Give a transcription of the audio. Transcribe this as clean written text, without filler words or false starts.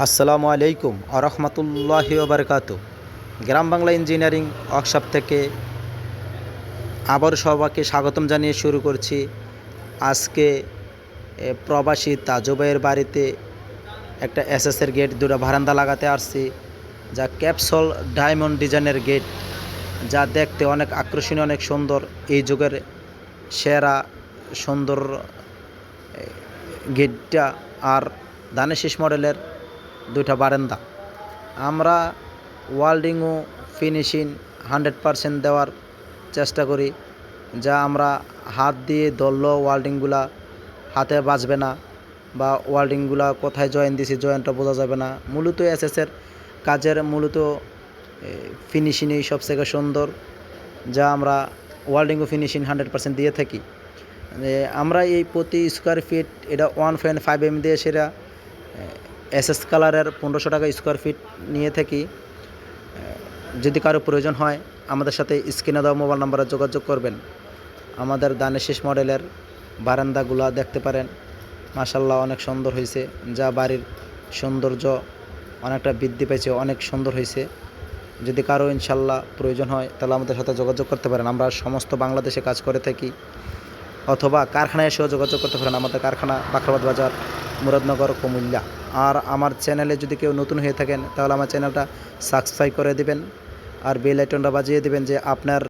আসসালামু আলাইকুম আরহামতুল্লাহি ওবরকাতু। গ্রাম Bangla engineering workshop থেকে আবার সবাইকে স্বাগতম জানিয়ে শুরু করছি। আজকে প্রবাসী তাজুবাইয়ের বাড়িতে একটা এসএসের গেট, দুটো বারান্দা লাগাতে আসছি, যা ক্যাপসুল ডায়মন্ড ডিজাইনের গেট, যা দেখতে অনেক আকর্ষণীয়, অনেক সুন্দর। এই যুগের সেরা সুন্দর গেটটা আর দানেশিস মডেলের দুইটা বারান্দা। আমরা ওয়েল্ডিং ও ফিনিশিং 100% দেওয়ার চেষ্টা করি, যা আমরা হাত দিয়ে ধরলেও ওয়েল্ডিংগুলা হাতে বাজবে না, বা ওয়েল্ডিংগুলা কোথায় জয়েন দিছি জয়েন্টটা বোঝা যাবে না। মূলত এসএসের কাজের মূলত ফিনিশিংই সবথেকে সুন্দর, যা আমরা ওয়েল্ডিং ও ফিনিশিং 100% দিয়ে থাকি। আমরা এই প্রতি স্কোয়ার ফিট এটা 1.5 mm দিয়ে সেটা এসএস কালারের 1500 টাকা স্কোয়ার ফিট নিয়ে থাকি। যদি কারো প্রয়োজন হয় আমাদের সাথে স্ক্রিনে দেওয়া মোবাইল নাম্বারে যোগাযোগ করবেন। আমাদের দানেশিস মডেলের বারান্দাগুলো দেখতে পারেন, মাশাআল্লাহ অনেক সুন্দর হয়েছে, যা বাড়ির সৌন্দর্য অনেকটা বৃদ্ধি পেয়েছে, অনেক সুন্দর হয়েছে। যদি কারো ইনশাল্লাহ প্রয়োজন হয় তাহলে আমাদের সাথে যোগাযোগ করতে পারেন। আমরা সমস্ত বাংলাদেশে কাজ করে থাকি, অথবা কারখানায় এসেও যোগাযোগ করতে পারেন। আমাদের কারখানা বাখরাবাদ বাজার, মুরাদনগর, কুমিল্লা। আর আমার চ্যানেলে যদি কেউ নতুন হয়ে থাকেন তাহলে আমার চ্যানেলটা সাবস্ক্রাইব করে দিবেন আর বেল আইকনটা বাজিয়ে দিবেন, যে আপনার